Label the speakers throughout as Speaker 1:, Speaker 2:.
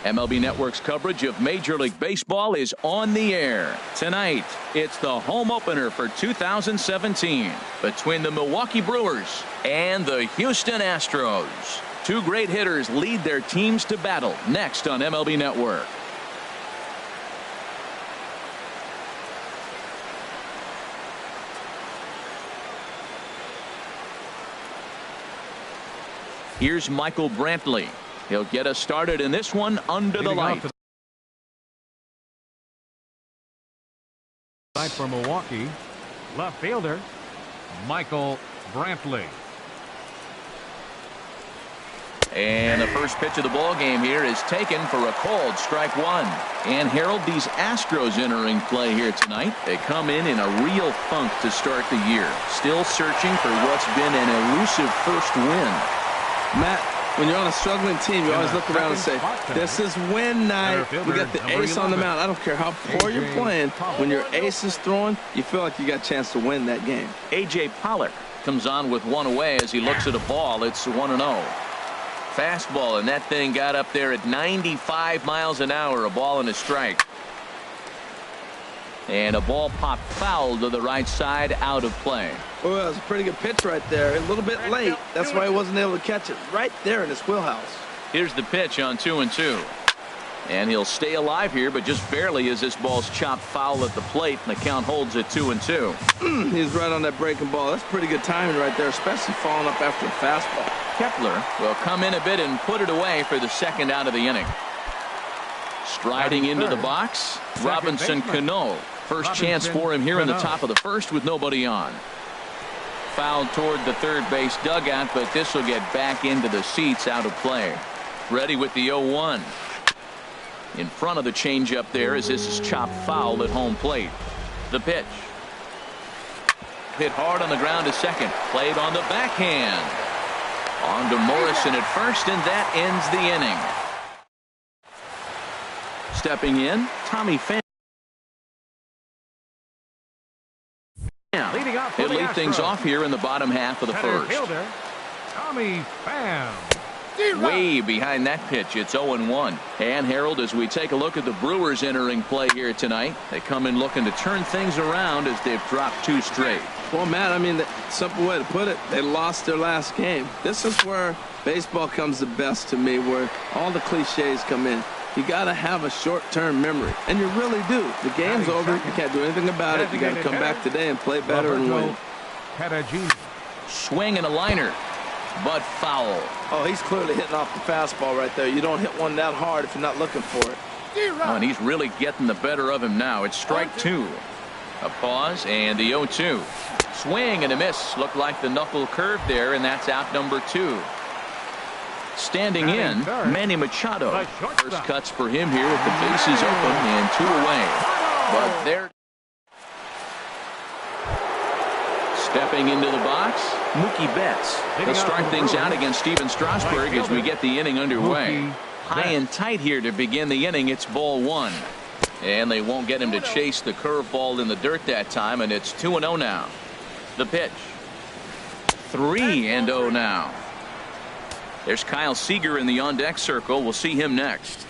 Speaker 1: MLB Network's coverage of Major League Baseball is on the air. Tonight, it's the home opener for 2017 between the Milwaukee Brewers and the Houston Astros. Two great hitters lead their teams to battle next on MLB Network. Here's Michael Brantley. He'll get us started in this one under the light.
Speaker 2: For Milwaukee, left fielder Michael Brantley.
Speaker 1: And the first pitch of the ball game here is taken for a called strike one. And Harold, these Astros entering play here tonight. They come in a real funk to start the year. Still searching for what's been an elusive first win.
Speaker 3: Matt, when you're on a struggling team, you always look around and say, this is win night. We got the ace on the mound. I don't care how poor you're playing. When your ace is throwing, you feel like you got a chance to win that game.
Speaker 1: A.J. Pollock comes on with one away as he looks at a ball. It's 1-0. Fastball, and that thing got up there at 95 miles an hour. A ball and a strike. And a ball popped foul to the right side, out of play.
Speaker 3: Well, that was a pretty good pitch right there. A little bit late. That's why he wasn't able to catch it right there in his wheelhouse.
Speaker 1: Here's the pitch on 2-2. And he'll stay alive here, but just barely as this ball's chopped foul at the plate, and the count holds at 2-2.
Speaker 3: He's right on that breaking ball. That's pretty good timing right there, especially falling up after a fastball.
Speaker 1: Kepler will come in a bit and put it away for the second out of the inning. Striding into the box, Robinson Cano. First chance for him here in the top of the first with nobody on. Fouled toward the third base dugout, but this will get back into the seats, out of play. Ready with the 0-1. In front of the changeup there as this is chopped foul at home plate. The pitch. Hit hard on the ground to second. Played on the backhand. On to Morrison at first, and that ends the inning. Stepping in, Tommy Pham. He'll lead things off here in the bottom half of the first.
Speaker 2: Tommy Pham.
Speaker 1: Way behind that pitch. It's 0-1. And Harold, as we take a look at the Brewers entering play here tonight, they come in looking to turn things around as they've dropped two straight.
Speaker 3: Well, Matt, I mean, the simple way to put it, they lost their last game. This is where baseball comes the best to me, where all the cliches come in. You got to have a short-term memory, and you really do. The game's over. You can't do anything about it. You got to come back today and play better and win.
Speaker 1: Swing and a liner, but foul.
Speaker 3: Oh, he's clearly hitting off the fastball right there. You don't hit one that hard if you're not looking for it.
Speaker 1: Oh, and he's really getting the better of him now. It's strike two. A pause and the 0-2. Swing and a miss. Looked like the knuckle curve there, and that's out number 2. Standing in, Manny Machado. First cuts for him here with the bases open and 2 away. But there. Stepping into the box, Mookie Betts. He'll start things out against Steven Strasburg as we get the inning underway. High and tight here to begin the inning. It's ball 1. And they won't get him to chase the curveball in the dirt that time, and it's 2-0 now. The pitch. 3-0 now. There's Kyle Seager in the on-deck circle. We'll see him next.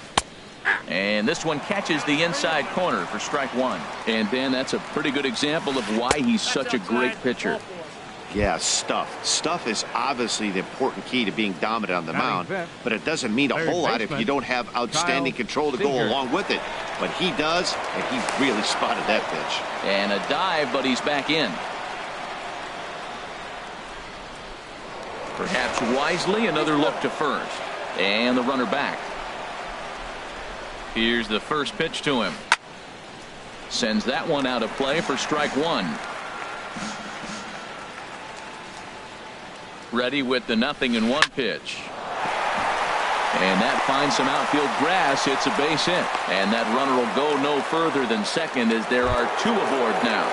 Speaker 1: And this one catches the inside corner for strike 1. And, Dan, that's a pretty good example of why he's such a great pitcher.
Speaker 4: Yeah, stuff. Stuff is obviously the important key to being dominant on the mound, but it doesn't mean a whole lot if you don't have outstanding control to go along with it. But he does, and he really spotted that pitch.
Speaker 1: And a dive, but he's back in. Perhaps wisely, another look to first. And the runner back. Here's the first pitch to him. Sends that one out of play for strike 1. Ready with the 0-1 pitch. And that finds some outfield grass. It's a base hit. And that runner will go no further than second as there are 2 aboard now.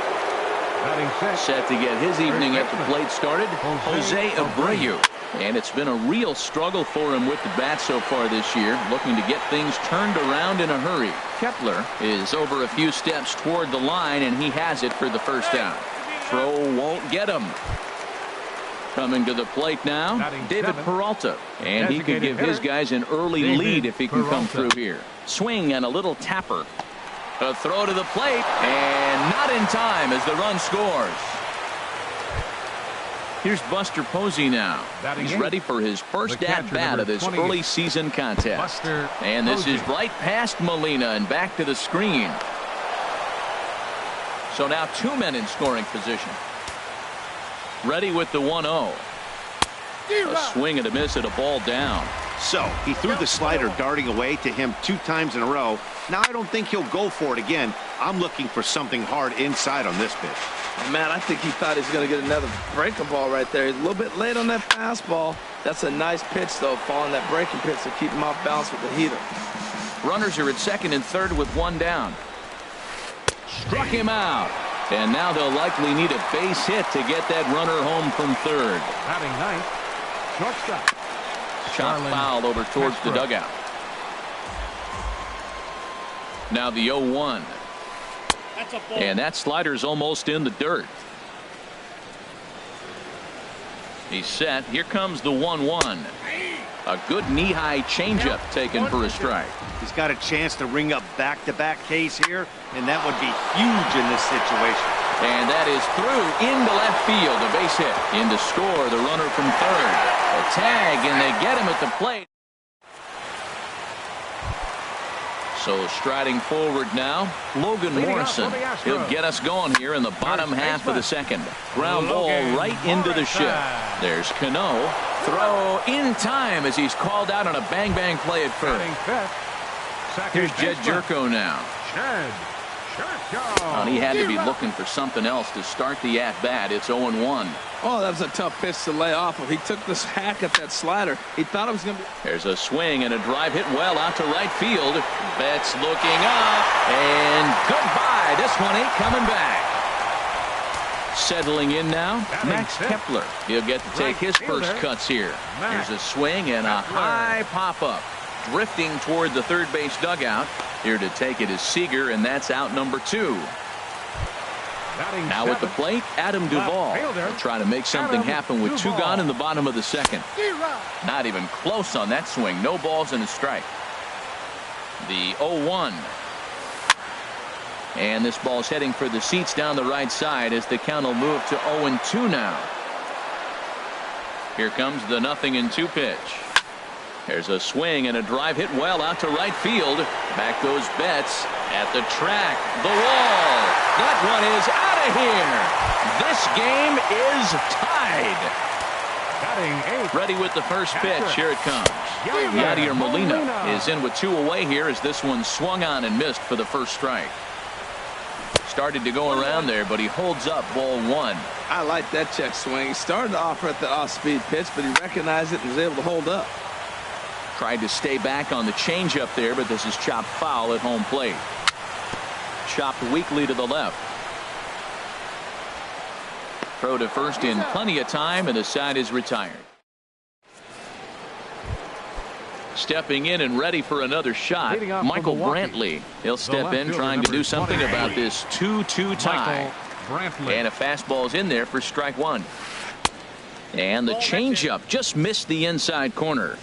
Speaker 1: Set to get his evening at the plate started, Jose Abreu. And it's been a real struggle for him with the bat so far this year, looking to get things turned around in a hurry. Kepler is over a few steps toward the line, and he has it for the first out. Throw won't get him. Coming to the plate now, David Peralta. And he could give his guys an early lead if he can come through here. Swing and a little tapper. A throw to the plate, and not in time as the run scores. Here's Buster Posey now. He's ready for his first at-bat of this early season contest. And this is right past Molina and back to the screen. So now 2 men in scoring position. Ready with the 1-0. A swing and a miss at a ball down.
Speaker 4: So he threw the slider darting away to him 2 times in a row. Now I don't think he'll go for it again. I'm looking for something hard inside on this pitch.
Speaker 3: Man, I think he thought he was going to get another breaking ball right there. He's a little bit late on that fastball. That's a nice pitch, though, following that breaking pitch to keep him off balance with the heater.
Speaker 1: Runners are at second and third with 1 down. Struck him out. And now they'll likely need a base hit to get that runner home from third.
Speaker 2: Batting ninth, shortstop.
Speaker 1: Shot foul over towards the dugout. Now the 0-1. And that slider's almost in the dirt. He's set. Here comes the 1-1. A good knee-high changeup taken for a strike.
Speaker 4: He's got a chance to ring up back-to-back Ks here, and that would be huge in this situation.
Speaker 1: And that is through into left field. A base hit. In to score the runner from third. A tag, and they get him at the plate. So striding forward now, Logan Morrison. He'll get us going here in the bottom half of the second. Ground ball right into the shift. There's Cano. Throw in time as he's called out on a bang-bang play at first. Here's Jed Jerko now. Well, he had to be looking for something else to start the at-bat. It's 0-1.
Speaker 3: Oh, that was a tough pitch to lay off of. He took this hack at that slider. He thought it was going to be...
Speaker 1: There's a swing and a drive hit well out to right field. Betts looking up, and goodbye. This one ain't coming back. Settling in now, Max Kepler. He'll get to take his first cuts here. Here's a swing and a high pop-up. Drifting toward the third base dugout. Here to take it is Seager, and that's out number 2. Now at the plate, Adam Duvall. He'll try to make something happen with 2 gone in the bottom of the second. Not even close on that swing. No balls and a strike. The 0-1. And this ball's heading for the seats down the right side as the count will move to 0-2 now. Here comes the 0-2 pitch. There's a swing and a drive hit well out to right field. Back goes Betts at the track. The wall. That one is out of here. This game is tied. Ready with the first pitch. Here it comes. Yadier Molina is in with 2 away here as this one swung on and missed for the first strike. Started to go around there, but he holds up ball 1.
Speaker 3: I like that check swing. He started off at the off-speed pitch, but he recognized it and was able to hold up.
Speaker 1: Tried to stay back on the changeup there, but this is chopped foul at home plate. Chopped weakly to the left. Throw to first in plenty of time, and the side is retired. Stepping in and ready for another shot, Michael Brantley. He'll step in trying to do something about this 2-2 tie. And a fastball's in there for strike 1. And the changeup just missed the inside corner.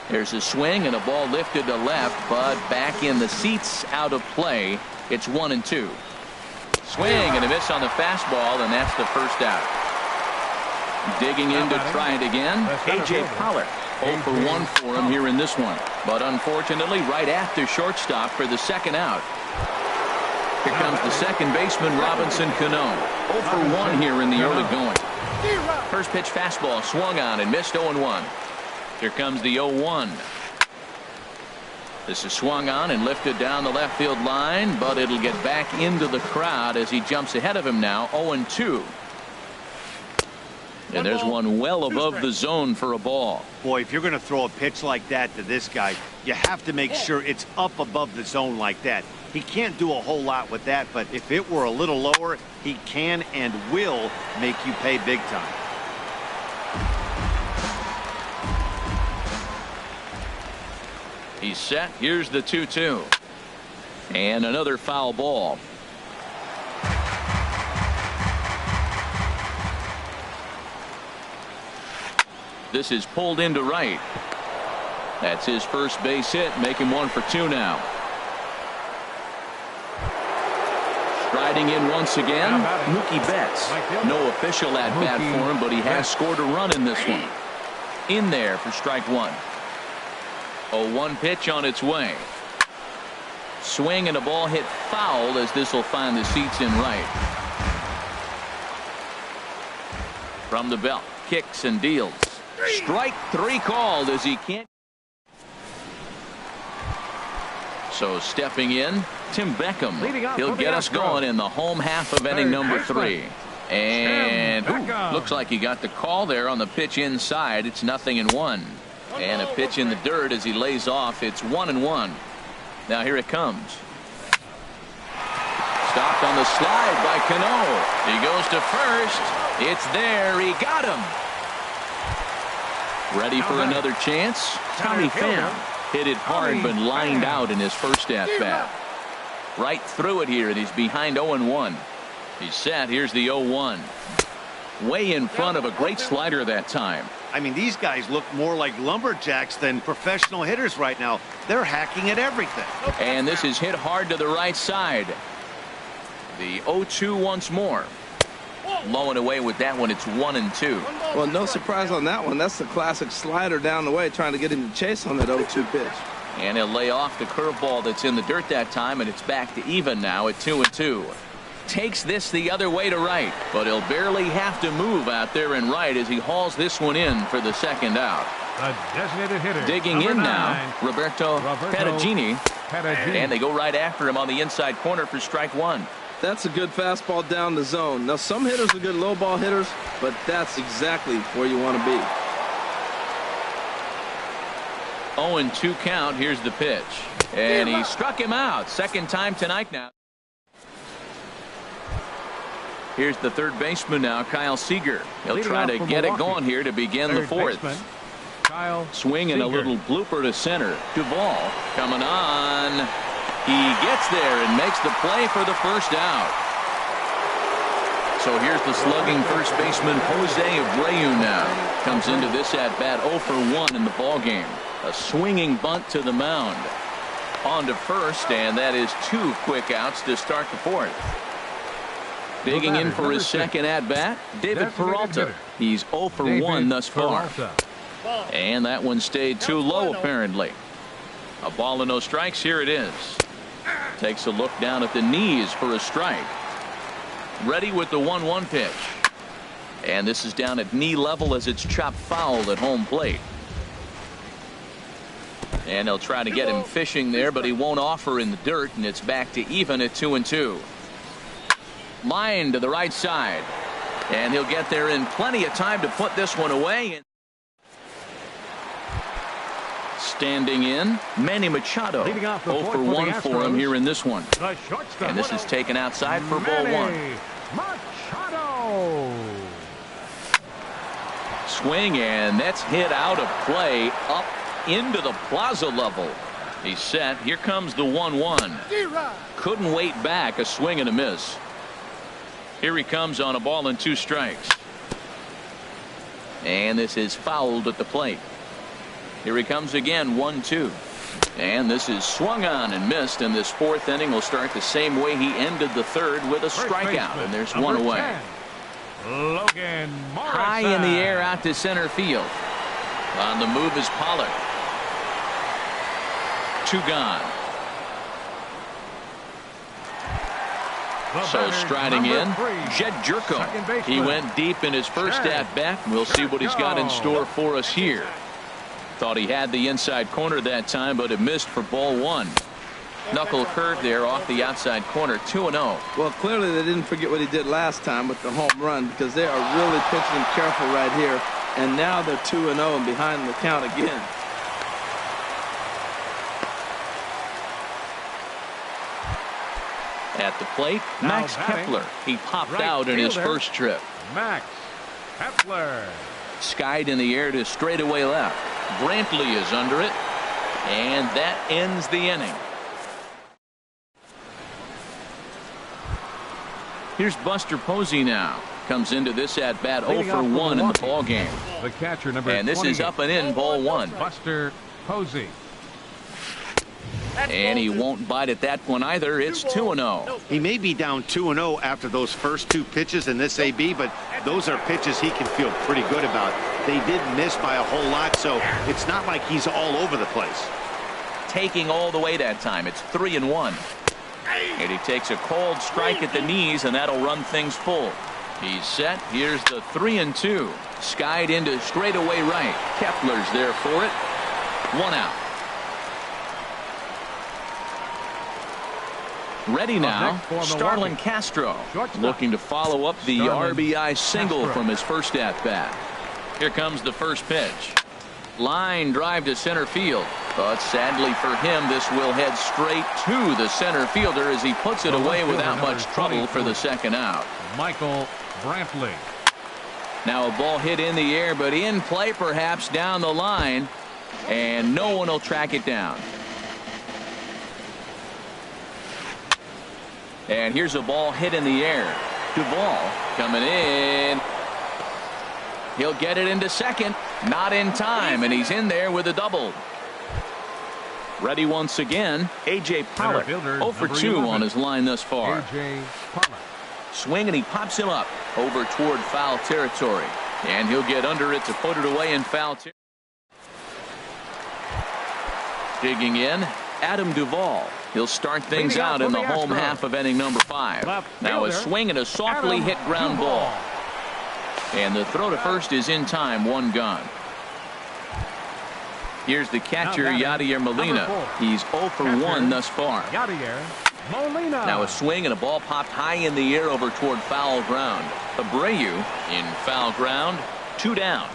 Speaker 1: There's a swing and a ball lifted to left, but back in the seats, out of play. It's 1-2. Swing and a miss on the fastball, and that's the first out. Digging in to try it again, A.J. Pollard. 0 for 1 for him here in this one. But unfortunately, right after shortstop for the second out. Here comes the second baseman, Robinson Cano. 0 for 1 here in the early going. First pitch fastball swung on and missed 0-1. Here comes the 0-1. This is swung on and lifted down the left field line, but it'll get back into the crowd as he jumps ahead of him now. 0-2. And there's one well above the zone for a ball.
Speaker 4: Boy, if you're going to throw a pitch like that to this guy, you have to make sure it's up above the zone like that. He can't do a whole lot with that, but if it were a little lower, he can and will make you pay big time.
Speaker 1: He's set. Here's the 2-2. And another foul ball. This is pulled into right. That's his first base hit, making 1 for 2 now. Striding in once again, Mookie Betts. No official at bat for him, but he has scored a run in this one. In there for strike 1. 0-1 pitch on its way. Swing and a ball hit foul as this will find the seats in right. From the belt, kicks and deals. Strike 3 called as he can't. So stepping in, Tim Beckham. He'll get us going in the home half of inning number 3. And looks like he got the call there on the pitch inside. It's 0-1. And a pitch in the dirt as he lays off. It's 1-1. Now here it comes. Stopped on the slide by Cano. He goes to first. It's there. He got him. Ready for another chance. Tommy Pham hit it hard but lined out in his first at bat. Right through it here, and he's behind 0-1. He's set. Here's the 0-1. Way in front of a great slider that time.
Speaker 4: I mean, these guys look more like lumberjacks than professional hitters right now. They're hacking at everything.
Speaker 1: And this is hit hard to the right side. The 0-2 once more. Low and away with that one. It's 1-2.
Speaker 3: Well, no surprise on that one. That's the classic slider down the way, trying to get him to chase on that 0-2 pitch.
Speaker 1: And he'll lay off the curveball that's in the dirt that time, and it's back to even now at 2-2. Takes this the other way to right, but he'll barely have to move out there in right as he hauls this one in for the second out.
Speaker 2: The designated hitter.
Speaker 1: Digging in now, Roberto Perugini. And they go right after him on the inside corner for strike 1.
Speaker 3: That's a good fastball down the zone. Now, some hitters are good low ball hitters, but that's exactly where you want to be.
Speaker 1: 0-2 count. Here's the pitch. And he struck him out. Second time tonight now. Here's the third baseman now, Kyle Seager. He'll try to get it going here to begin the fourth. Swing and a little blooper to center. Duvall coming on. He gets there and makes the play for the first out. So here's the slugging first baseman Jose Abreu now. Comes into this at bat 0 for 1 in the ball game. A swinging bunt to the mound. On to first, and that is 2 quick outs to start the fourth. Digging in for his second at bat, David Peralta. He's 0 for 1 thus far. And that one stayed too low apparently. A ball and no strikes. Here it is. Takes a look down at the knees for a strike. Ready with the 1-1 pitch. And this is down at knee level as it's chopped foul at home plate. And they'll try to get him fishing there, but he won't offer in the dirt, and it's back to even at 2-2. Line to the right side. And he'll get there in plenty of time to put this one away. Standing in, Manny Machado. 0 for 1 for him here in this one. And this is taken outside for ball 1.
Speaker 2: Machado.
Speaker 1: Swing, and that's hit out of play up into the plaza level. He's set. Here comes the 1-1. Couldn't wait back. A swing and a miss. Here he comes on a ball and 2 strikes. And this is fouled at the plate. Here he comes again, 1-2. And this is swung on and missed, and this fourth inning will start the same way he ended the third with a strikeout, and there's one away. High in the air out to center field. On the move is Pollard. 2 gone. So striding in, Jed Jerko. He went deep in his first at bat. We'll see what he's got in store for us here. Thought he had the inside corner that time, but it missed for ball 1. Knuckle curve there off the outside corner. 2-0.
Speaker 3: Well, clearly they didn't forget what he did last time with the home run, because they are really pitching him careful right here. And now they're 2-0 and behind the count again.
Speaker 1: At the plate, Max Kepler. He popped out in his first trip.
Speaker 2: Max Kepler.
Speaker 1: Skied in the air to straightaway left. Brantley is under it, and that ends the inning. Here's Buster Posey now. comes into this at bat 0
Speaker 2: Leading
Speaker 1: for
Speaker 2: off
Speaker 1: 1 in the
Speaker 2: Milwaukee,
Speaker 1: ball game.
Speaker 2: The catcher, number
Speaker 1: And this is
Speaker 2: 28,
Speaker 1: up and in, ball 1.
Speaker 2: Buster Posey.
Speaker 1: And he won't bite at that one either. It's 2-0.
Speaker 4: He may be down 2-0 after those first 2 pitches in this AB, but those are pitches he can feel pretty good about. They did miss by a whole lot, so it's not like he's all over the place.
Speaker 1: Taking all the way that time. It's 3-1. And he takes a cold strike at the knees, and that'll run things full. He's set. Here's the 3-2. Skied into straightaway right. Kepler's there for it. 1 out. Ready now, Starlin Castro, looking to follow up the RBI single from his first at-bat. Here comes the first pitch. Line drive to center field. But sadly for him, this will head straight to the center fielder as he puts it away without much trouble for the second out.
Speaker 2: Michael Brantley.
Speaker 1: Now a ball hit in the air, but in play perhaps down the line, and no one will track it down. And here's a ball hit in the air. Duvall coming in. He'll get it into second. Not in time, and he's in there with a double. Ready once again, A.J. Pollock. 0 for 2 on his line thus far.
Speaker 2: A.J. Pollock.
Speaker 1: Swing, and he pops him up over toward foul territory. And he'll get under it to put it away in foul territory. Digging in, Adam Duvall. He'll start things out in the home half of inning number 5. Now a swing and a softly hit ground ball. And the throw to first is in time, 1 gone. Here's the catcher, Yadier Molina. He's 0 for 1 thus far.
Speaker 2: Yadier Molina.
Speaker 1: Now a swing and a ball popped high in the air over toward foul ground. Abreu in foul ground, 2 down.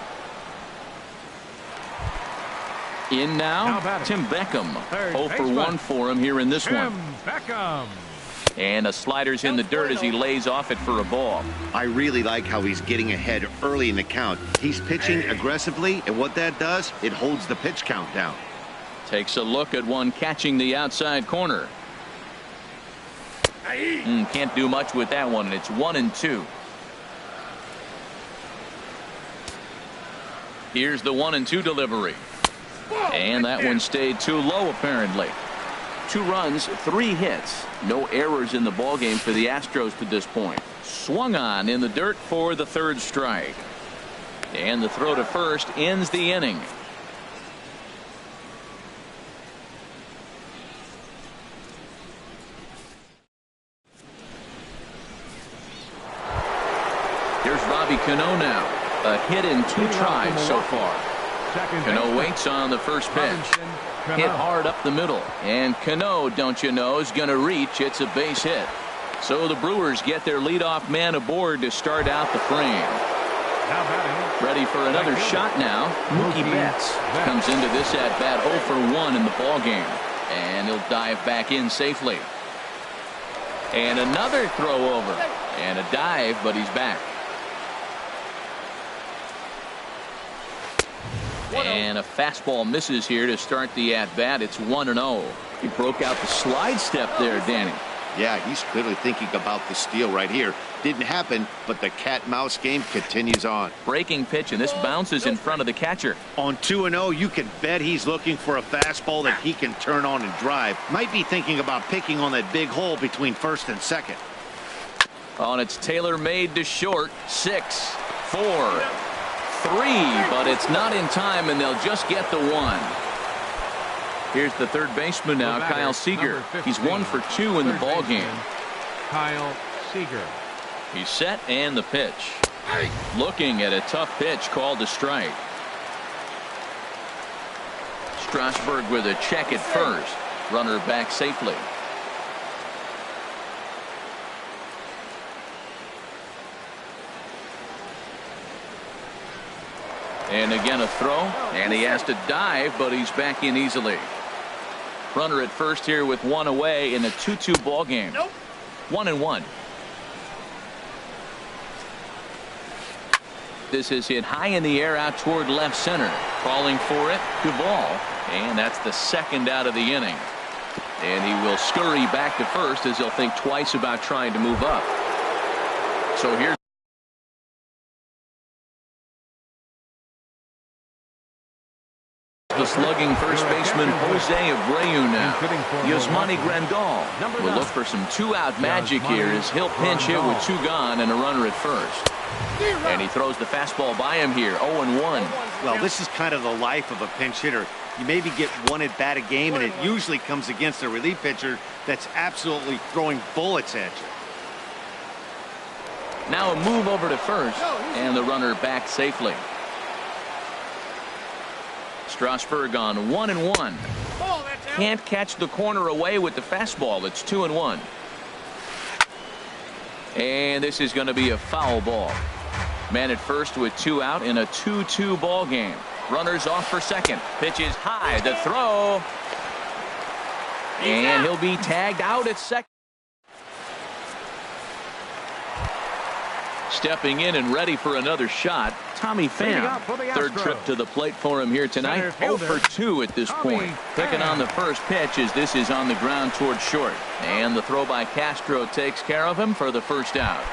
Speaker 1: In now, Tim Beckham. 0 for 1 for him here in this one.
Speaker 2: Beckham.
Speaker 1: And a slider's in the dirt as he lays off it for a ball.
Speaker 4: I really like how he's getting ahead early in the count. He's pitching aggressively, and what that does, it holds the pitch count down.
Speaker 1: Takes a look at one catching the outside corner. Can't do much with that one, and it's 1-2. Here's the 1-2 delivery. And that one stayed too low, apparently. 2 runs, 3 hits. No errors in the ballgame for the Astros to this point. Swung on in the dirt for the 3rd strike. And the throw to first ends the inning. Here's Robbie Cano now. A hit in 2 tries so far. Cano waits on the first pitch. Hit hard up the middle. And Cano, don't you know, is going to reach. It's a base hit. So the Brewers get their leadoff man aboard to start out the frame. Ready for another shot now. Mookie Betts comes into this at bat 0 for 1 in the ball game. And he'll dive back in safely. And another throw over. And a dive, but he's back. And a fastball misses here to start the at-bat. It's 1-0. He broke out the slide step there, Danny.
Speaker 4: Yeah, he's clearly thinking about the steal right here. Didn't happen, but the cat-mouse game continues on.
Speaker 1: Breaking pitch, and this bounces in front of the catcher.
Speaker 4: On 2-0, you can bet he's looking for a fastball that he can turn on and drive. Might be thinking about picking on that big hole between first and second.
Speaker 1: On its tailor-made to short. 6, 4, 3, but it's not in time, and they'll just get the 1. Here's the 3rd baseman now, Kyle Seager. He's 1 for 2 in the ball game.
Speaker 2: Kyle Seager.
Speaker 1: He's set, and the pitch. Looking at a tough pitch called a strike. Strasburg with a check at first. Runner back safely. And again a throw, and he has to dive, but he's back in easily. Runner at first here with 1 away in a 2-2 ball game. 1-1. This is hit high in the air out toward left center. Calling for it, Duvall, and that's the 2nd out of the inning. And he will scurry back to first as he'll think twice about trying to move up. So here's the slugging first baseman Jose Abreu now. Yasmani Grandal will look for some two-out magic here as he'll pinch hit with two gone and a runner at first. And he throws the fastball by him here, 0-1.
Speaker 4: Well, this is kind of the life of a pinch hitter. You maybe get one at bat a game, and it usually comes against a relief pitcher that's absolutely throwing bullets at you.
Speaker 1: Now a move over to first, and the runner back safely. Strasburg on 1-1. Can't catch the corner away with the fastball. It's 2-1. And this is going to be a foul ball. Man at first with two out in a 2-2 ball game. Runners off for second. Pitch is high. The throw. And he'll be tagged out at second. Stepping in and ready for another shot, Tommy Pham. Third trip to the plate for him here tonight. 0 for 2 at this point. Picking on the first pitch as this is on the ground towards short. And the throw by Castro takes care of him for the first out.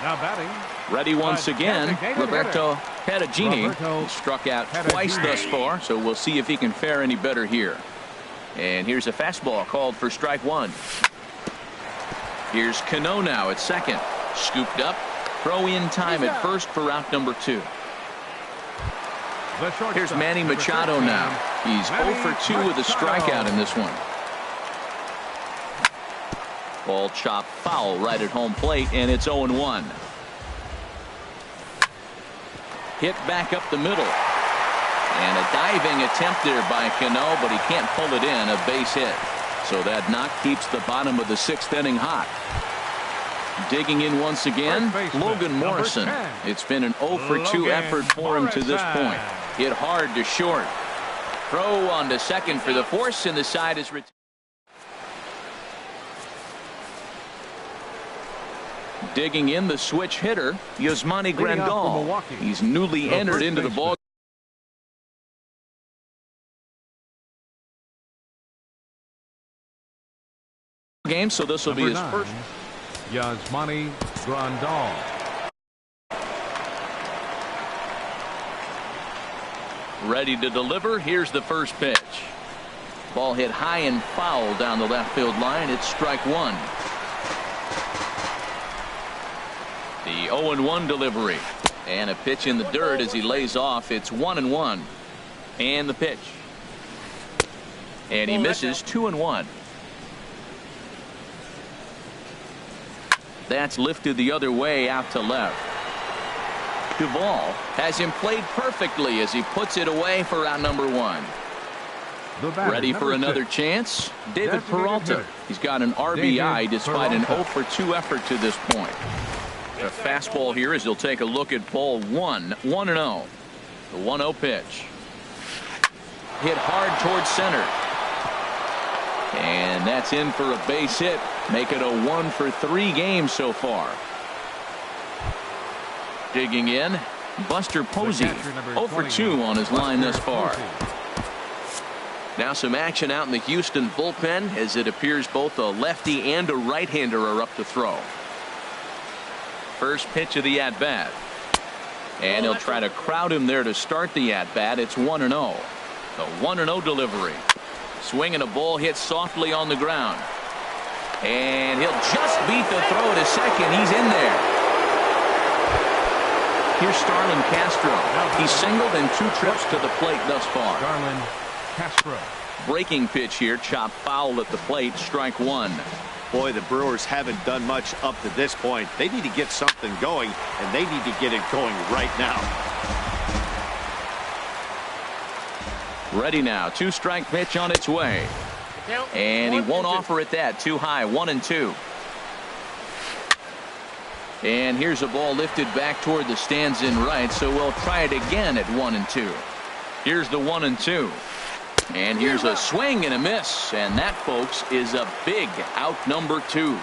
Speaker 2: Now batting.
Speaker 1: Ready once again, Roberto Perugini. Struck out twice thus far, so we'll see if he can fare any better here. And here's a fastball called for strike one. Here's Cano now at second. Scooped up. Throw in time at first for out number 2. Here's Manny Machado now. He's 0 for 2 with a strikeout in this one. Ball chopped foul right at home plate, and it's 0-1. Hit back up the middle. And a diving attempt there by Cano, but he can't pull it in. A base hit. So that knock keeps the bottom of the 6th inning hot. Digging in once again, Logan Morrison. It's been an 0 for 2 effort for him to this point. Hit hard to short. Throw on to second for the force, and the side is retired. Digging in the switch hitter, Yasmani Grandal. He's newly entered into the ball game, so this will be his first.
Speaker 2: Yasmani Grandal.
Speaker 1: Ready to deliver. Here's the first pitch. Ball hit high and foul down the left field line. It's strike one. The 0-1 delivery. And a pitch in the dirt as he lays off. It's 1-1. And the pitch. And he misses 2-1. That's lifted the other way out to left. Duvall has him played perfectly as he puts it away for out number 1. Ready for another chance? David Peralta. He's got an RBI despite an 0 for 2 effort to this point. A fastball here as he'll take a look at ball 1. 1-0. The 1-0 pitch. Hit hard towards center. And that's in for a base hit. Make it a 1 for 3 game so far. Digging in, Buster Posey. 0 for 2 on his line thus far. Now some action out in the Houston bullpen as it appears both a lefty and a right-hander are up to throw. First pitch of the at-bat. And he'll try to crowd him there to start the at-bat. It's 1-0. The 1-0 delivery. Swinging a ball hit softly on the ground. And he'll just beat the throw to second. He's in there. Here's Starlin Castro. He's singled in 2 trips to the plate thus far.
Speaker 2: Starlin Castro.
Speaker 1: Breaking pitch here. Chopped foul at the plate. Strike 1.
Speaker 4: Boy, the Brewers haven't done much up to this point. They need to get something going, and they need to get it going right now.
Speaker 1: Ready now. 2-strike pitch on its way. And he won't offer it that. Too high. 1-2. And here's a ball lifted back toward the stands in right. So we'll try it again at 1-2. Here's the 1-2. And here's a swing and a miss. And that, folks, is a big out number 2.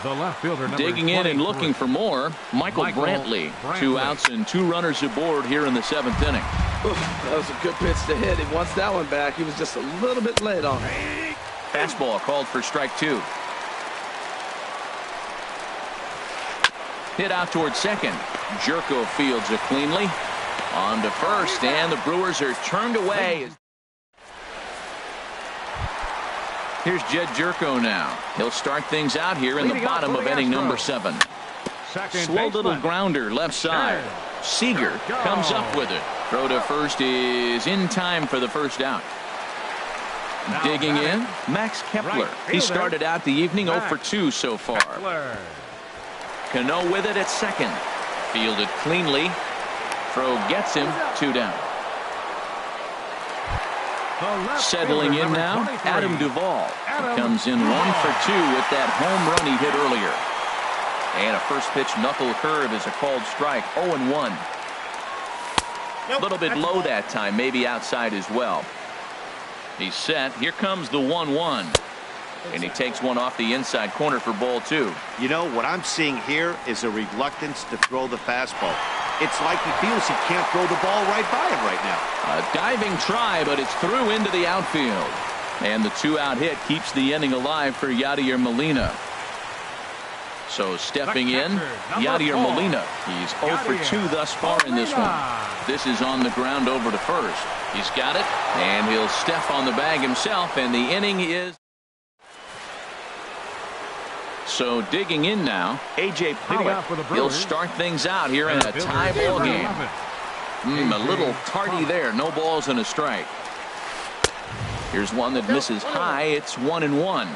Speaker 2: The left fielder
Speaker 1: digging in and looking for more. Michael Brantley. 2 outs and 2 runners aboard here in the 7th inning.
Speaker 3: That was a good pitch to hit. He wants that one back. He was just a little bit late on it.
Speaker 1: Fastball called for strike 2. Hit out towards second. Jerko fields it cleanly. On to first, and the Brewers are turned away. Here's Jed Jerko now. He'll start things out here in the bottom of inning number 7. Slow little grounder left side. Seager comes up with it. Throw to first is in time for the first out. Digging in, Max Kepler. He started out the evening 0 for 2 so far. Cano with it at second. Fielded cleanly. Throw gets him 2 down. Settling in now, Adam Duvall. He comes in 1 for 2 with that home run he hit earlier. And a first pitch knuckle curve is a called strike. 0-1. A little bit low that time, maybe outside as well. He's set. Here comes the 1-1. And he takes one off the inside corner for ball 2.
Speaker 4: You know, what I'm seeing here is a reluctance to throw the fastball. It's like he feels he can't throw the ball right by him right now.
Speaker 1: A diving try, but it's through into the outfield. And the 2-out hit keeps the inning alive for Yadier Molina. So stepping in, Yadier Molina. He's 0 for 2 thus far in this one. This is on the ground over to first. He's got it, and he'll step on the bag himself, and the inning is... So digging in now, A.J. Pollock. He'll start things out here in a tie ball game. A little tardy there. No balls and a strike. Here's one that misses high. It's 1-1.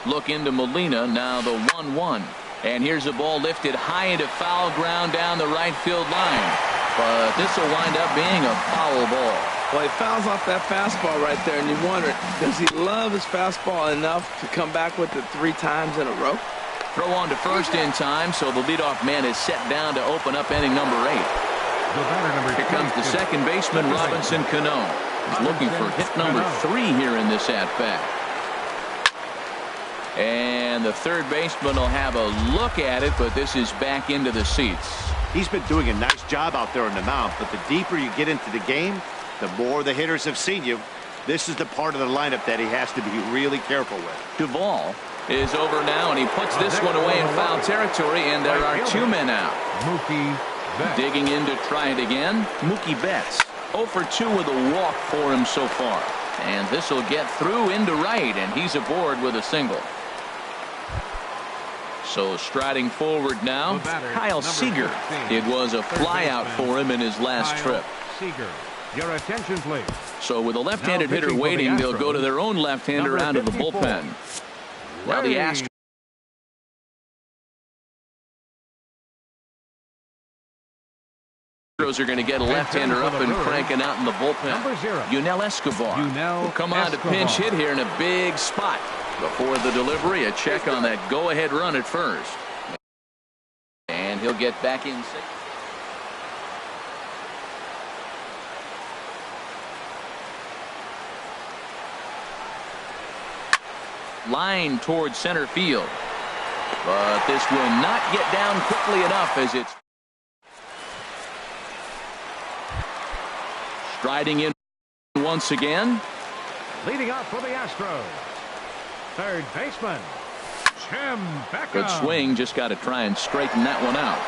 Speaker 1: Look into Molina. Now the 1-1. And here's a ball lifted high into foul ground down the right field line. But this will wind up being a foul ball.
Speaker 3: Well, he fouls off that fastball right there, and you wonder, does he love his fastball enough to come back with it 3 times in a row?
Speaker 1: Throw on to first in time, so the leadoff man is set down to open up inning number 8. Here comes the second baseman, Robinson Cano. He's looking for hit number 3 here in this at-bat. And the third baseman will have a look at it, but this is back into the seats.
Speaker 4: He's been doing a nice job out there on the mound, but the deeper you get into the game, the more the hitters have seen you. This is the part of the lineup that he has to be really careful with.
Speaker 1: Duvall is over now, and he puts this one away in foul territory, and there are 2 men out. Digging in to try it again, Mookie Betts. 0 for 2 with a walk for him so far. And this will get through into right, and he's aboard with a single. So striding forward now, Kyle Seager. It was a flyout for him in his last trip.
Speaker 2: Seager, your attention, please.
Speaker 1: So with a left-handed hitter waiting, they'll go to their own left-hander out of the bullpen. Now the Astros are going to get a left-hander up and cranking out in the bullpen. Yunel Escobar will come on to pinch hit here in a big spot. Before the delivery, a check on that go-ahead run at first. And he'll get back in safe. Line towards center field. But this will not get down quickly enough as it's striding in once again.
Speaker 2: Leading off for the Astros, third baseman, Jim Beckham.
Speaker 1: Good swing, just got to try and straighten that one out.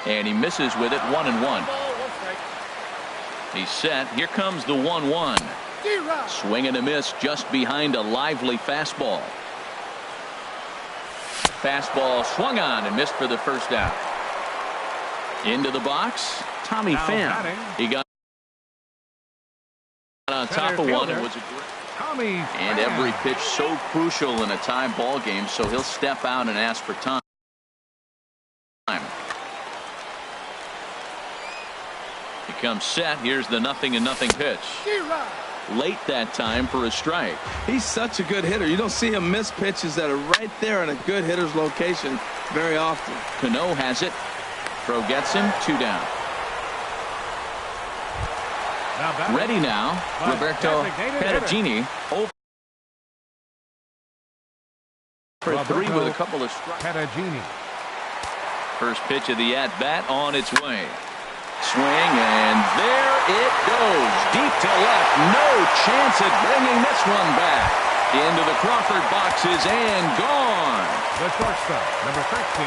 Speaker 1: And he misses with it, 1-1. He's set. Here comes the 1-1. Swing and a miss just behind a lively fastball. Fastball swung on and missed for the first out. Into the box, Tommy Pham. He got on top of one and was a great. And every pitch so crucial in a tie ball game, so he'll step out and ask for time. He comes set. Here's the 0-0 pitch. Late that time for a strike.
Speaker 3: He's such a good hitter. You don't see him miss pitches that are right there in a good hitter's location very often.
Speaker 1: Cano has it. Throw gets him, 2 down. Ready now, Roberto Perugini. 0 for 3 with a couple of strikes. First pitch of the at-bat on its way. Swing, and there it goes. Deep to left. No chance at bringing this one back. Into the Crawford boxes and gone.
Speaker 2: The shortstop, number 13,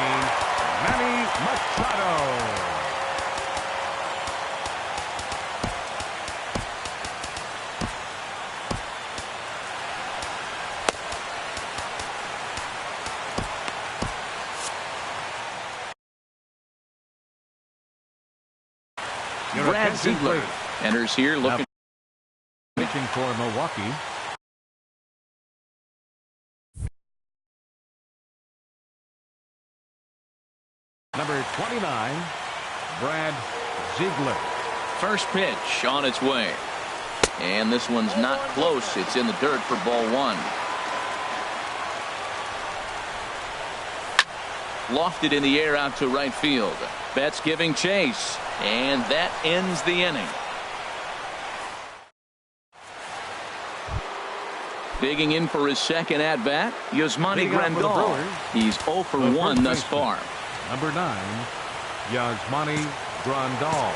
Speaker 2: Manny Machado.
Speaker 1: Brad Ziegler enters here looking.
Speaker 2: Pitching for Milwaukee. Number 29, Brad Ziegler.
Speaker 1: First pitch on its way. And this one's not close. It's in the dirt for ball one. Lofted in the air out to right field. Betts giving chase. And that ends the inning. Digging in for his second at-bat, Yasmani Grandal. He's 0 for 1 thus far.
Speaker 2: Number 9, Yasmani Grandal.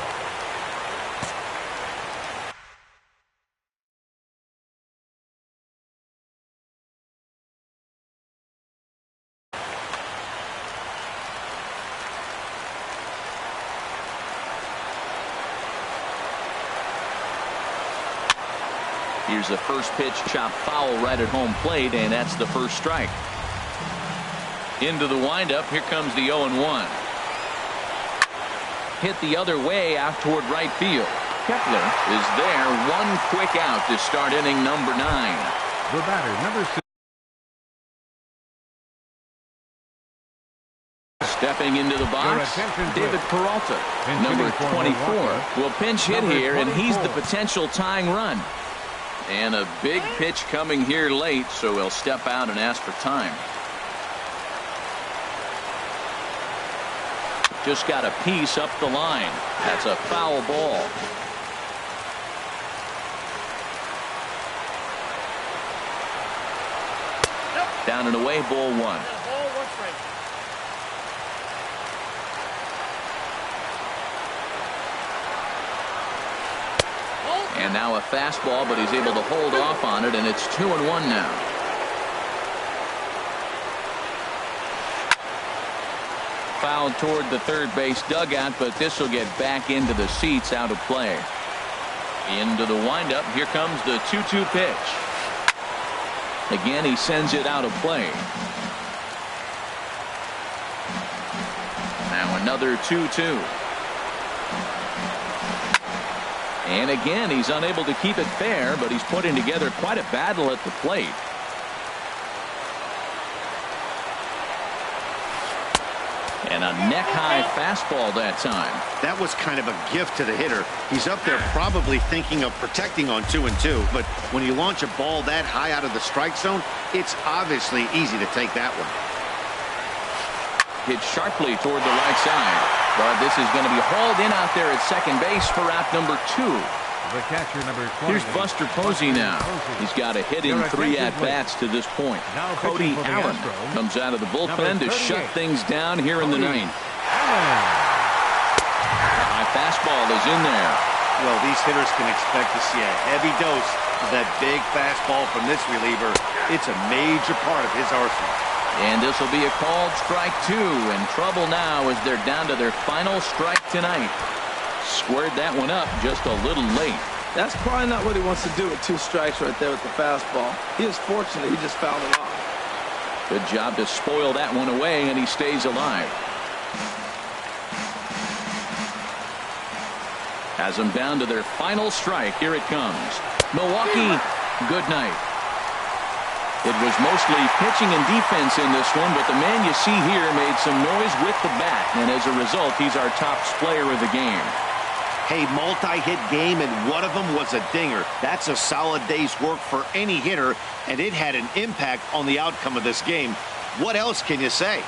Speaker 1: Here's the first pitch, chopped foul right at home plate, and that's the first strike. Into the windup, here comes the 0-1. Hit the other way out toward right field. Kepler is there, one quick out to start inning number 9.
Speaker 2: The batter, number 6.
Speaker 1: Stepping into the box, David Peralta, number 24, will pinch hit here, and he's the potential tying run. And a big pitch coming here late, so he'll step out and ask for time. Just got a piece up the line. That's a foul ball. Down and away, ball one. And now a fastball, but he's able to hold off on it, and it's 2-1 now. Fouled toward the third base dugout, but this will get back into the seats, out of play. Into the windup, here comes the 2-2 pitch. Again, he sends it out of play. Now another 2-2. And again, he's unable to keep it fair, but he's putting together quite a battle at the plate. And a neck-high fastball that time.
Speaker 4: That was kind of a gift to the hitter. He's up there probably thinking of protecting on 2-2, but when you launch a ball that high out of the strike zone, it's obviously easy to take that one.
Speaker 1: Hit sharply toward the right side. But this is going to be hauled in out there at second base for out number 2.
Speaker 2: The catcher, number 20.
Speaker 1: Here's Buster Posey now. He's got a hit in 3 at-bats to this point. Cody Allen comes out of the bullpen to shut things down here in the 9th. High fastball is in there.
Speaker 4: Well, these hitters can expect to see a heavy dose of that big fastball from this reliever. It's a major part of his arsenal.
Speaker 1: And this will be a called strike 2, and trouble now as they're down to their final strike tonight. Squared that one up just a little late.
Speaker 3: That's probably not what he wants to do with 2 strikes right there with the fastball. He is fortunate he just fouled it off.
Speaker 1: Good job to spoil that one away, and he stays alive. Has them down to their final strike. Here it comes. Milwaukee, good night. It was mostly pitching and defense in this one, but the man you see here made some noise with the bat, and as a result, he's our top player of the game.
Speaker 4: Hey, multi-hit game, and one of them was a dinger. That's a solid day's work for any hitter, and it had an impact on the outcome of this game. What else can you say?